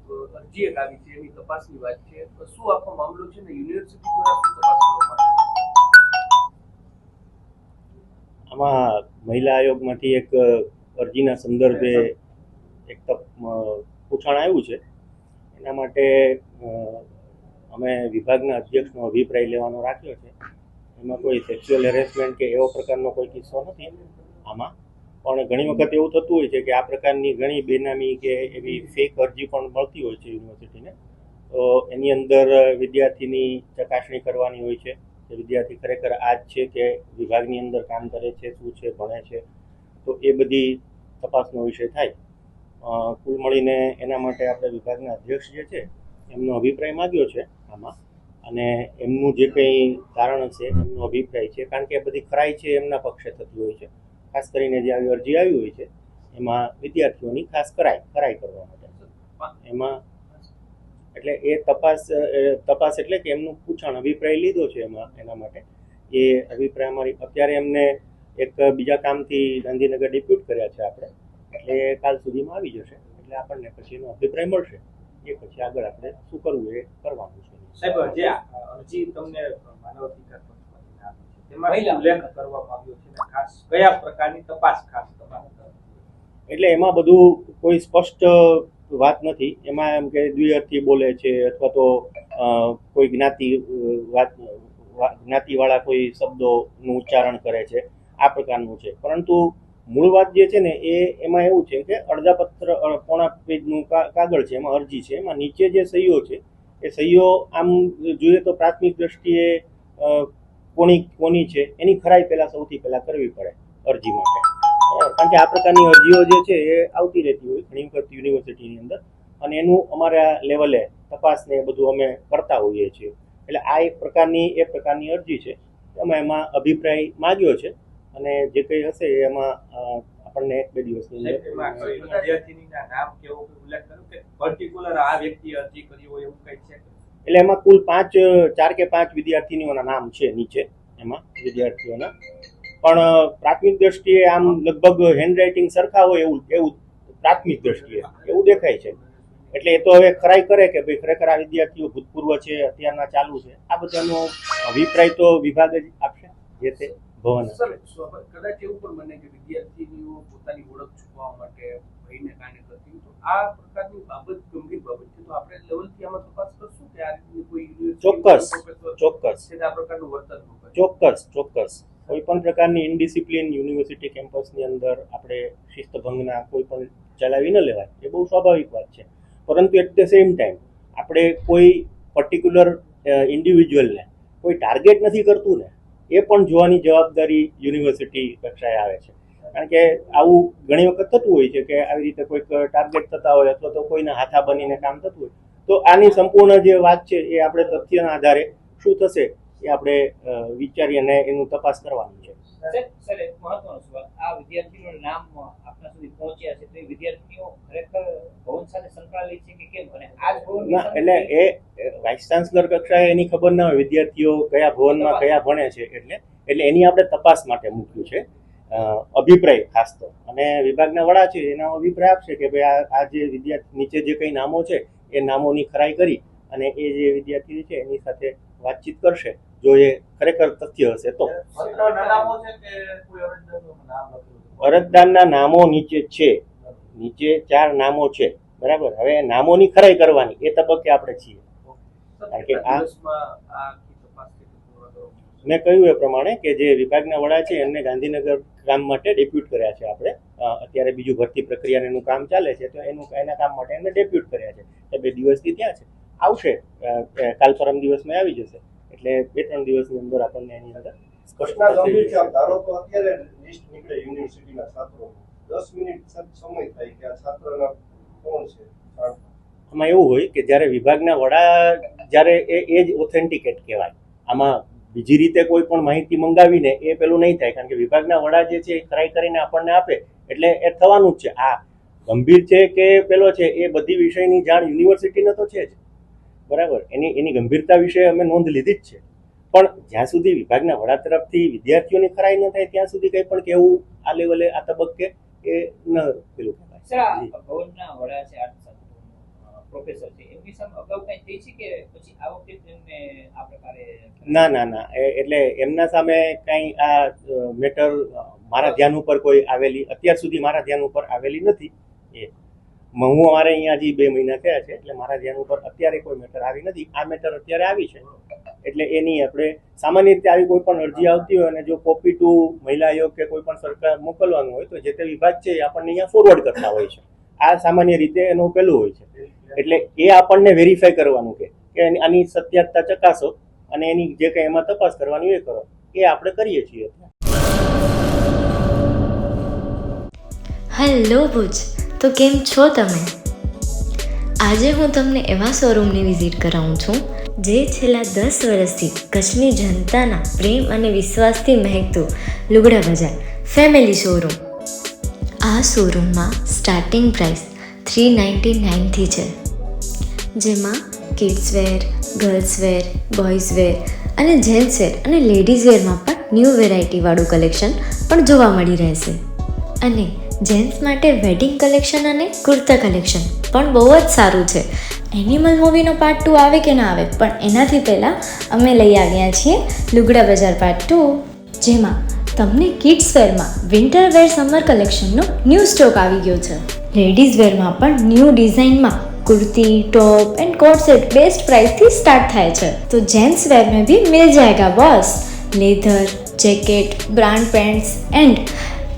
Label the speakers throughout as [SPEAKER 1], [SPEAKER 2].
[SPEAKER 1] અરજી એક આવી છે એની તપાસની વાત છે, શું આખો મામલો છે ને યુનિવર્સિટી દ્વારા શું તપાસ કરવામાં
[SPEAKER 2] આમાં મહિલા આયોગમાંથી એક અરજીના સંદર્ભે એક પૂછાણ આવ્યું છે. એના માટે અમે વિભાગના અધ્યક્ષનો અભિપ્રાય લેવાનો રાખ્યો છે. એમાં કોઈ સેક્સ્યુઅલ હેરેસમેન્ટ કે એવો પ્રકારનો કોઈ કિસ્સો નથી આમાં, પણ ઘણી વખત એવું થતું હોય છે કે આ પ્રકારની ઘણી બેનામી કે એવી ફેક અરજી પણ મળતી હોય છે યુનિવર્સિટીને. તો એની અંદર વિદ્યાર્થીની ચકાસણી કરવાની હોય છે કે વિદ્યાર્થી ખરેખર આ જ છે કે વિભાગની અંદર કામ કરે છે, શું છે, ભણે છે. તો એ બધી તપાસનો વિષય થાય. કુલ મળીને એના માટે આપણે વિભાગના અધ્યક્ષ જે છે એમનો અભિપ્રાય માગ્યો છે આમાં, અને એમનું જે કંઈ તારણ હશે એમનો અભિપ્રાય છે, કારણ કે બધી ખરાઈ છે એમના પક્ષે થતી હોય છે. ખાસ કરીને જે આવી અરજી આવી હોય છે એમાં વિદ્યાર્થીઓની ખાસ ખરાઈ કરવા માટે એમાં, એટલે એ તપાસ એટલે કે એમનું પૂછાણ અભિપ્રાય લીધો છે એમાં. એના માટે એ અભિપ્રાય અમારી અત્યારે એમને એક બીજા કામથી ગાંધીનગર ડિપ્યુટ કર્યા છે આપણે, એટલે કાલ સુધીમાં આવી જશે. એટલે આપણને પછી એનો અભિપ્રાય મળશે, એ પછી આગળ આપણે શું કરવું એ કરવાનું છે.
[SPEAKER 1] સાહેબ, જે અરજી તમને માનવ અધિકાર પંચમાંથી આપી છે તેમાં ઉલ્લેખ કરવામાં આવ્યો છે, ખાસ કયા પ્રકારની તપાસ ખાસ તમારે?
[SPEAKER 2] એટલે એમાં બધું કોઈ સ્પષ્ટ વાત નથી. એમાં એમ કે દ્વિઅર્થી બોલે છે અથવા તો કોઈ જ્ઞાતિવાળા કોઈ શબ્દોનું ઉચ્ચારણ કરે છે, આ પ્રકારનું છે. પરંતુ મૂળ વાત જે છે ને એમાં એવું છે કે અડધા પત્ર પોણા પેજનું કાગળ છે, એમાં અરજી છે. એમાં નીચે જે સહીઓ છે એ સહીઓ આમ જોઈએ તો પ્રાથમિક દ્રષ્ટિએ કોની છે એની ખરાઈ સૌથી પહેલા કરવી પડે અરજી માટે. કારણ કે આ પ્રકારની અરજીઓ જે છે એ આવતી રહેતી હોય ઘણી વખત યુનિવર્સિટીની અંદર, અને એનું અમારા લેવલે તપાસને એ બધું અમે કરતા હોઈએ છીએ. એટલે આ એક પ્રકારની અરજી છે. અમે એમાં અભિપ્રાય માગ્યો છે, અને જે કંઈ હશે એમાં આપણને 1-2 દિવસની અંદર
[SPEAKER 1] વિદ્યાર્થીના નામ કેવો ઉલ્લેખ કર્યો કે પર્ટિક્યુલર આ વ્યક્તિએ અરજી કરી હોય એવું કંઈ છે?
[SPEAKER 2] એટલે એમાં કુલ 4 કે 5 વિદ્યાર્થીનીઓના નામ છે નીચે એમાં વિદ્યાર્થીઓના, પણ પ્રાથમિક દ્રષ્ટિએ આમ લગભગ હેન્ડરાઇટિંગ સરખા હોય એવું પ્રાથમિક દ્રષ્ટિએ એવું દેખાય છે. એટલે એ તો હવે ખરાઈ કરે કે ભાઈ ખરેખર આ વિદ્યાર્થીઓ ભૂતપૂર્વ છે, અત્યારના ચાલુ છે, આ બધાનો અભિપ્રાય તો વિભાગ જ આપશે જે તે ભવન.
[SPEAKER 1] કદાચ એવું પણ બને કે વિદ્યાર્થીનીઓ પોતાની ઓળખ છુપાવવા માટે ભયને કારણે કરતી, તો આ પ્રકારની બાબત ગંભીર બાબત છે. તો આપણે લેવલથી આમાં તપાસ કરશું કે આ રીતની કોઈ
[SPEAKER 2] ચોક્કસ
[SPEAKER 1] આ પ્રકારનું વર્તન
[SPEAKER 2] ચોક્કસ કોઈ પણ પ્રકારની ઇનડિસિપ્લિન યુનિવર્સિટી કેમ્પસની અંદર આપણે શિસ્તભંગના કોઈ પણ ચલાવી ન લેવાય, એ બહુ સ્વાભાવિક વાત છે. પરંતુ એટ ધ સેમ ટાઈમ આપણે કોઈ પર્ટિક્યુલર ઇન્ડિવિજ્યુઅલને કોઈ ટાર્ગેટ નથી કરતું ને, એ પણ જોવાની જવાબદારી યુનિવર્સિટી કક્ષાએ આવે છે. કારણ કે આવું ઘણી વખત થતું હોય છે કે આવી રીતે કોઈક ટાર્ગેટ થતા હોય અથવા તો કોઈના હાથા બનીને કામ થતું હોય, તો આની સંપૂર્ણ જે વાત છે એ આપણે તથ્યના આધારે શું થશે એ આપણે વિચારી અને એનું તપાસ કરવાની છે.
[SPEAKER 3] સર, એક મહત્વનો સવાલ, આ વિદ્યાર્થીઓનું નામ આપણા સુધી પહોંચ્યા છે, તો એ વિદ્યાર્થીઓ ખરેખર ભવન સાથે સંકળાયેલી છે કે કેમ? અને આ જ ભવન
[SPEAKER 2] એટલે એ વાઇસ ચાન્સલર કક્ષાએ એની ખબર ના હોય વિદ્યાર્થીઓ કયા ભવનમાં કયા ભણે છે, એટલે એની આપણે તપાસ માટે મૂક્યું છે અભિપ્રાય ખાસ તો. અને વિભાગના વડા છે એનો અભિપ્રાય આપશે કે ભાઈ આ જે વિદ્યાર્થી નીચે જે કંઈ નામો છે એ નામોની ખરાઈ કરી અને એ જે વિદ્યાર્થી છે એની સાથે વાતચીત કરશે જો એ ખરેખર તથ્ય હશે તો. અરજદારના નામો નીચે છે, નીચે 4 નામો છે, બરાબર. હવે નામોની ખરાઈ કરવાની એ તબક્કે આપણે છીએ. કારણ કે આ મેં કહ્યું એ પ્રમાણે કે જે વિભાગના વડા છે એમને ગાંધીનગર કામ માટે ડેપ્યુટ કર્યા છે આપણે. અત્યારે બીજું ભરતી પ્રક્રિયાનું કામ ચાલે છે, તો એના કામ માટે એમને ડેપ્યુટ કર્યા છે. એ 2 દિવસથી ત્યાં છે, આવશે કાલ પરમ દિવસમાં આવી જશે. એટલે 2-3 દિવસની અંદર આપણને એની અંદર આમાં એવું હોય કે જ્યારે વિભાગના વડા જ્યારે એ જ ઓથેન્ટિકેટ કહેવાય. આમાં બીજી રીતે કોઈ પણ માહિતી મંગાવીને એ પેલું નહીં થાય, કારણ કે વિભાગના વડા જે છે એ ખરાઈ કરીને આપણને આપે એટલે એ થવાનું જ છે. આ ગંભીર છે કે પેલો છે એ બધી વિષયની જાણ યુનિવર્સિટીને તો છે જ, બરાબર. એની ગંભીરતા વિશે અમે નોંધ લીધી જ છે. પણ જ્યાં સુધી વિભાગના વડા તરફથી વિદ્યાર્થીઓની ખરાઈ ન થાય ત્યાં સુધી કંઈ પણ કહેવું આ લેવલે આ તબક્કે એ ન પેલું કહેવાય.
[SPEAKER 3] ભવનના વડા છે પ્રોફેસર થઈ છે કે પછી આ વખતે તેમને આ પ્રકારે
[SPEAKER 2] ના એટલે એમના સામે કંઈ આ મેટર મારા ધ્યાન ઉપર કોઈ આવેલી અત્યાર સુધી મારા ધ્યાન ઉપર આવેલી નથી. હું અમારે અહીંયા હજી 2 મહિના થયા છે એટલે મારા ધ્યાન ઉપર અત્યારે કોઈ મેટર આવી નથી. આ મેટર અત્યારે આવી છે એટલે એની આપણે સામાન્ય રીતે આવી કોઈ પણ અરજી આવતી હોય અને જો કોપી ટુ મહિલા આયોગ કે કોઈ પણ સરકાર મોકલવાનું હોય તો જે તે વિભાગ છે એ આપણને અહીંયા ફોરવર્ડ કરતા હોય છે. આ સામાન્ય રીતે એનું પેલું હોય છે. એટલે એ આપણને વેરીફાઈ કરવાનું કે આની સત્યતા ચકાસો અને એની જે કંઈ એમાં તપાસ કરવાની એ કરો, એ આપણે કરીએ છીએ.
[SPEAKER 4] હેલો ભુજ, તો કેમ છો તમે? આજે હું તમને એવા શોરૂમની વિઝિટ કરાવું છું જે છેલ્લા 10 વર્ષથી કચ્છની જનતાના પ્રેમ અને વિશ્વાસથી મહેકતું લુગડા બજાર ફેમિલી શોરૂમ. આ શોરૂમમાં સ્ટાર્ટિંગ પ્રાઇસ 399થી છે, જેમાં kids wear, girls wear, boys wear અને જેન્ટ્સ વેર અને લેડીઝ વેરમાં પણ ન્યૂ વેરાયટીવાળું કલેક્શન પણ જોવા મળી રહેશે. અને જેન્ટ્સ માટે વેડિંગ કલેક્શન અને કુર્તા કલેક્શન પણ બહુ જ સારું છે. એનિમલ મૂવીનો પાર્ટ 2 આવે કે ના આવે, પણ એનાથી પહેલાં અમે લઈ આવ્યા છીએ લુગડા બજાર પાર્ટ 2, જેમાં તમને કિડ્સ વેરમાં વિન્ટર વેર સમર કલેક્શનનો ન્યૂ સ્ટોક આવી ગયો છે. લેડીઝ વેરમાં પણ ન્યૂ ડિઝાઇનમાં kurti, top and coat set best price थी स्टार्ट थाय छे. तो जेंट्स वेर में भी मिल जाएगा boss. Leather, jacket, brand pants and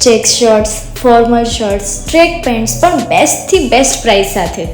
[SPEAKER 4] check shirts, formal shirts, track pants पर बेस्ट थी बेस्ट प्राइस साथे.